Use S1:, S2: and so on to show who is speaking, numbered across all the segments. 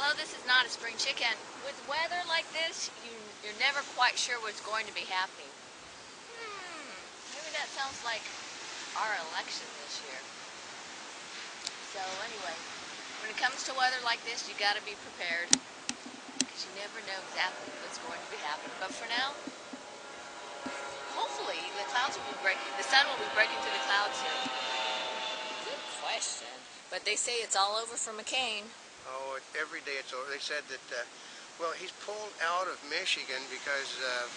S1: although this is not a spring chicken, with weather like this, you're never quite sure what's going to be happening. Maybe that sounds like our election this year. So anyway, when it comes to weather like this, you got to be prepared, because you never know exactly what's going to be happening. But for now, hopefully the clouds will be breaking. The sun will be breaking through the clouds soon. Good question. But they say it's all over for McCain.
S2: Oh, every day it's over. They said that, well, he's pulled out of Michigan because of,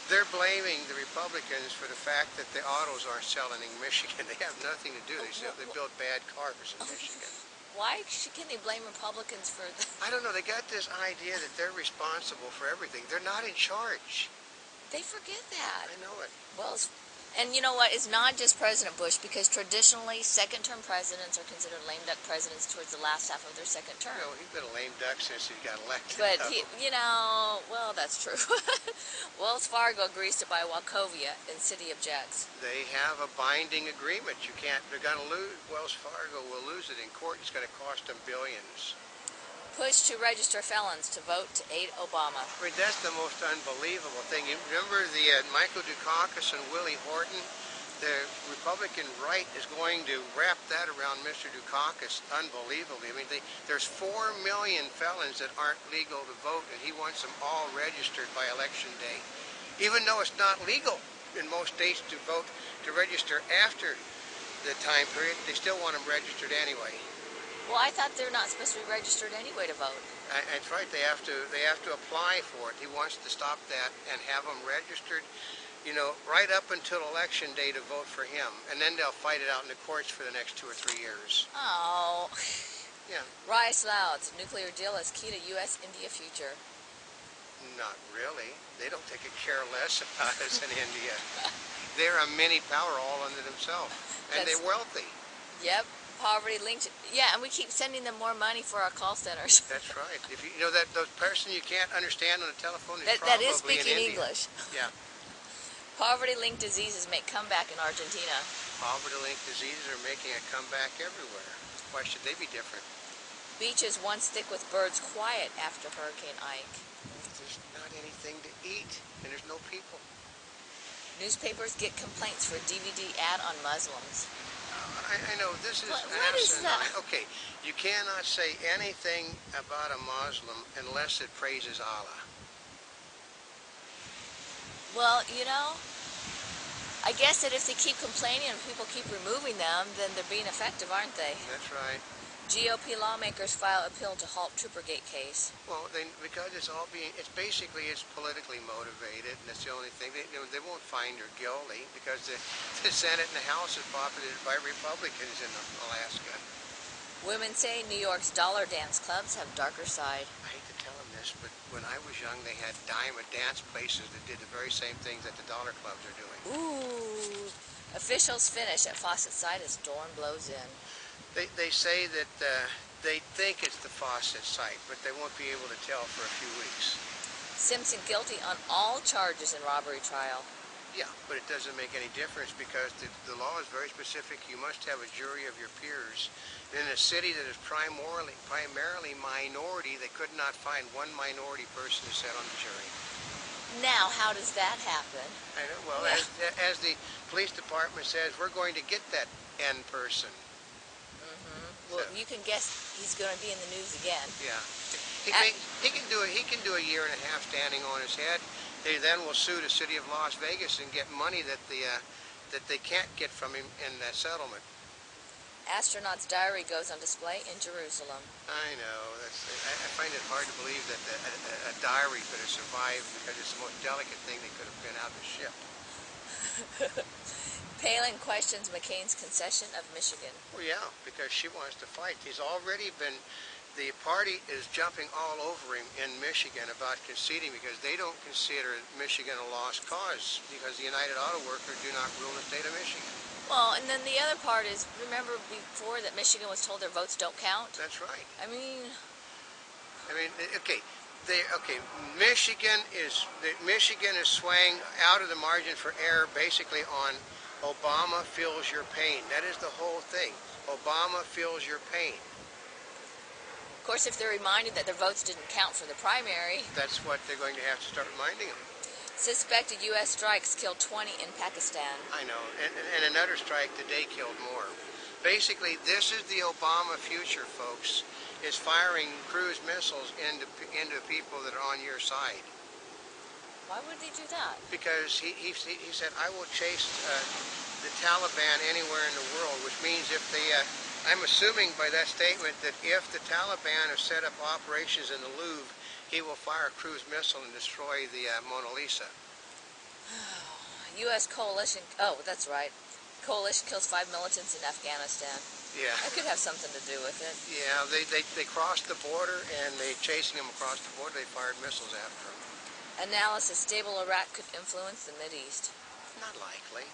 S2: they're blaming the Republicans for the fact that the autos aren't selling in Michigan. They have nothing to do. They build bad cars in Michigan.
S1: Why can they blame Republicans for that?
S2: I don't know. They got this idea that they're responsible for everything. They're not in charge.
S1: They forget that.
S2: I know it.
S1: Well, and you know what? It's not just President Bush, because traditionally second-term presidents are considered lame duck presidents towards the last half of their second term.
S2: No, he's been a lame duck since he got elected.
S1: But well, that's true. Wells Fargo agrees to buy Wachovia, and city objects.
S2: They have a binding agreement. You can't. They're going to lose. Wells Fargo will lose it in court. It's going to cost them billions.
S1: Push to register felons to vote to aid Obama.
S2: I mean, that's the most unbelievable thing. You remember the Michael Dukakis and Willie Horton? The Republican right is going to wrap that around Mr. Dukakis unbelievably. I mean, there's 4 million felons that aren't legal to vote, and he wants them all registered by election day. Even though it's not legal in most states to vote, to register after the time period, they still want them registered anyway.
S1: Well, I thought they're not supposed to be registered anyway to vote.
S2: That's right. They have to apply for it. He wants to stop that and have them registered, you know, right up until election day to vote for him, and then they'll fight it out in the courts for the next 2 or 3 years.
S1: Oh.
S2: Yeah.
S1: Rice louds. Nuclear deal is key to U.S.-India future.
S2: Not really. They don't take a care less about us in India. They're a mini power all unto themselves, and they're wealthy.
S1: Yep. Poverty linked. Yeah, and we keep sending them more money for our call centers.
S2: That's right. If you know that those person you can't understand on the telephone is
S1: that
S2: probably
S1: is speaking
S2: in India.
S1: English.
S2: Yeah.
S1: Poverty-linked diseases make comeback in Argentina.
S2: Poverty-linked diseases are making a comeback everywhere. Why should they be different?
S1: Beaches once thick with birds quiet after Hurricane Ike.
S2: There's not anything to eat, and there's no people.
S1: Newspapers get complaints for DVD ad on Muslims.
S2: I know, this is
S1: what is that?
S2: Okay, you cannot say anything about a Muslim unless it praises Allah.
S1: Well, you know, I guess that if they keep complaining and people keep removing them, then they're being effective, aren't they?
S2: That's right.
S1: GOP lawmakers file appeal to halt Troopergate case.
S2: Well, because it's politically motivated, and that's the only thing. They won't find her guilty because the Senate and the House is populated by Republicans in Alaska.
S1: Women say New York's dollar dance clubs have darker side.
S2: I hate to tell them this, but when I was young, they had diamond dance places that did the very same things that the dollar clubs are doing.
S1: Ooh. Officials finish at Fawcett site as storm blows in.
S2: They say that they think it's the Fawcett site, but they won't be able to tell for a few weeks.
S1: Simpson guilty on all charges in robbery trial.
S2: Yeah, but it doesn't make any difference because the law is very specific. You must have a jury of your peers. In a city that is primarily minority, they could not find one minority person to sit on the jury.
S1: Now, how does that happen?
S2: I know. Well, as the police department says, we're going to get that N person.
S1: Well, you can guess he's going to be in the news again.
S2: Yeah, he can do a year and a half standing on his head. They then will sue the city of Las Vegas and get money that they can't get from him in that settlement.
S1: Astronaut's diary goes on display in Jerusalem.
S2: I know. I find it hard to believe that a diary could have survived because it's the most delicate thing that could have been out of the ship.
S1: Palin questions McCain's concession of Michigan.
S2: Well, yeah, because she wants to fight. The party is jumping all over him in Michigan about conceding because they don't consider Michigan a lost cause because the United Auto Workers do not rule the state of Michigan.
S1: Well, and then the other part is, remember before that Michigan was told their votes don't count?
S2: That's right.
S1: Okay.
S2: Michigan is swaying out of the margin for error basically on Obama feels your pain. That is the whole thing. Obama feels your pain.
S1: course, if they're reminded that their votes didn't count for the primary.
S2: That's what they're going to have to start reminding them.
S1: Suspected U.S. strikes killed 20 in Pakistan.
S2: I know, and another strike today killed more. Basically, this is the Obama future, folks, is firing cruise missiles into people that are on your side.
S1: Why would they do that?
S2: Because he said, I will chase the Taliban anywhere in the world, which means if they, I'm assuming by that statement that if the Taliban have set up operations in the Louvre, he will fire a cruise missile and destroy the Mona Lisa.
S1: U.S. coalition, oh, that's right. Coalition kills 5 militants in Afghanistan.
S2: Yeah.
S1: That could have something to do with it.
S2: Yeah, they crossed the border, and they chasing them across the border. They fired missiles after them.
S1: Analysis, stable Iraq could influence the Mideast.
S2: Not likely.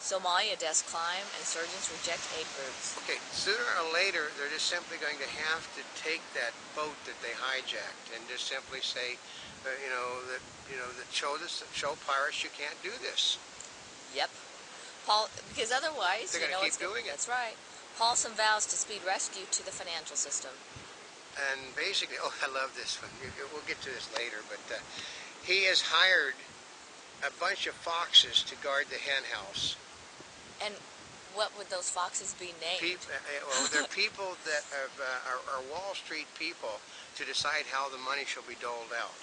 S1: Somalia deaths climb, insurgents reject aid groups.
S2: Okay, sooner or later, they're just simply going to have to take that boat that they hijacked and just simply say, that show pirates you can't do this.
S1: Yep. Because otherwise,
S2: they're going to keep doing it.
S1: That's right. Paulson vows to speed rescue to the financial system.
S2: And basically, oh, I love this one. We'll get to this later, but he has hired a bunch of foxes to guard the hen house.
S1: And what would those foxes be named?
S2: Well, they're people that are Wall Street people to decide how the money shall be doled out.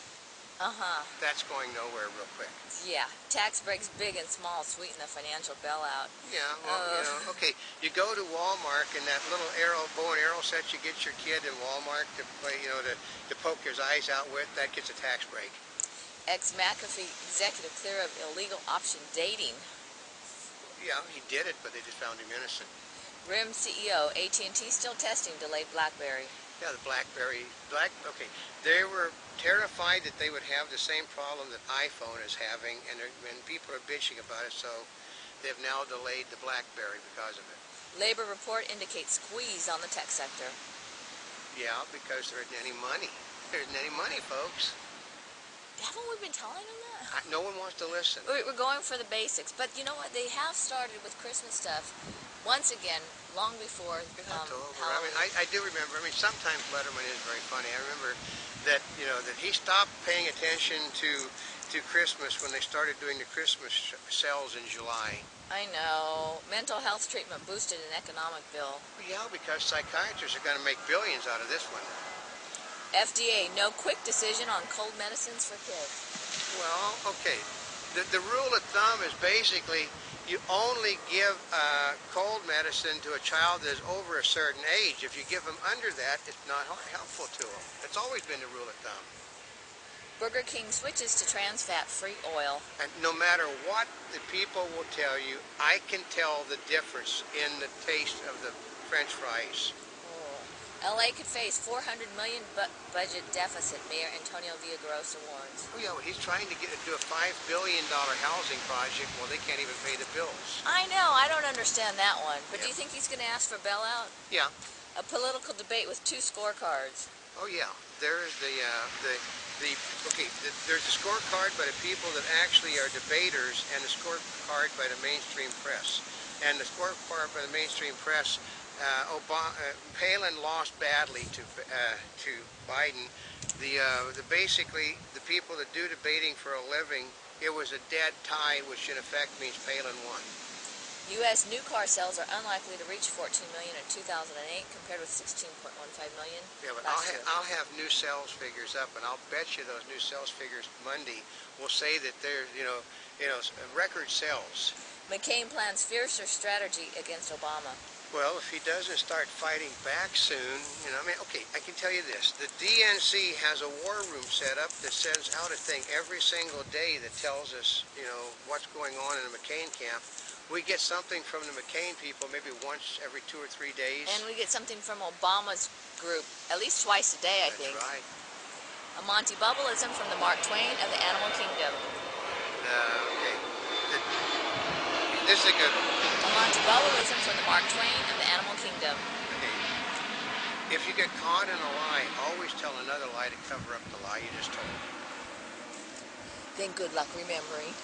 S1: Uh-huh.
S2: That's going nowhere real quick.
S1: Yeah. Tax breaks big and small sweeten the financial bailout.
S2: Yeah, well, okay. You go to Walmart and that little bow and arrow set you get your kid in Walmart to play, to poke his eyes out with, that gets a tax break.
S1: Ex-McAfee executive clear of illegal option dating.
S2: Yeah, he did it, but they just found him innocent.
S1: RIM CEO, AT&T still testing delayed BlackBerry.
S2: Yeah, the BlackBerry. Okay, they were terrified that they would have the same problem that iPhone is having, and people are bitching about it, so they've now delayed the BlackBerry because of it.
S1: Labor report indicates squeeze on the tech sector.
S2: Yeah, because there isn't any money. There isn't any money, folks.
S1: Haven't we been telling them that?
S2: No one wants to listen.
S1: We're going for the basics, but you know what? They have started with Christmas stuff once again, long before
S2: Halloween. I mean, I do remember. I mean, sometimes Letterman is very funny. I remember that that he stopped paying attention to Christmas when they started doing the Christmas sales in July.
S1: I know. Mental health treatment boosted an economic bill.
S2: Well, yeah, because psychiatrists are going to make billions out of this one.
S1: FDA, no quick decision on cold medicines for kids.
S2: Well, okay. The rule of thumb is basically you only give cold medicine to a child that is over a certain age. If you give them under that, it's not helpful to them. That's always been the rule of thumb.
S1: Burger King switches to trans fat-free oil.
S2: And no matter what the people will tell you, I can tell the difference in the taste of the French fries.
S1: LA could face $400 million budget deficit, Mayor Antonio Villagrosa warns.
S2: Oh yeah, well, he's trying to do a $5 billion housing project. Well, they can't even pay the bills.
S1: I know, I don't understand that one. But
S2: Yeah.
S1: do you think he's going to ask for bailout?
S2: Yeah.
S1: A political debate with 2 scorecards.
S2: Oh yeah, there is there's a scorecard by the people that actually are debaters, and the scorecard by the mainstream press. And the scorecard by the mainstream press, Palin lost badly to Biden. Basically the people that do debating for a living, it was a dead tie, which in effect means Palin won.
S1: U.S. new car sales are unlikely to reach 14 million in 2008, compared with 16.15 million
S2: Yeah, but
S1: last year.
S2: I'll have new sales figures up, and I'll bet you those new sales figures Monday will say that there's record sales.
S1: McCain plans fiercer strategy against Obama.
S2: Well, if he doesn't start fighting back soon, okay, I can tell you this. The DNC has a war room set up that sends out a thing every single day that tells us, what's going on in the McCain camp. We get something from the McCain people maybe once every 2 or 3 days.
S1: And we get something from Obama's group at least twice a day, I think.
S2: That's right.
S1: A Monty Bubbleism from the Mark Twain of the Animal Kingdom.
S2: Okay. This is a good one.
S1: A Monty Bubbleism from the Mark Twain of the Animal Kingdom.
S2: Okay. If you get caught in a lie, always tell another lie to cover up the lie you just told.
S1: Then good luck remembering.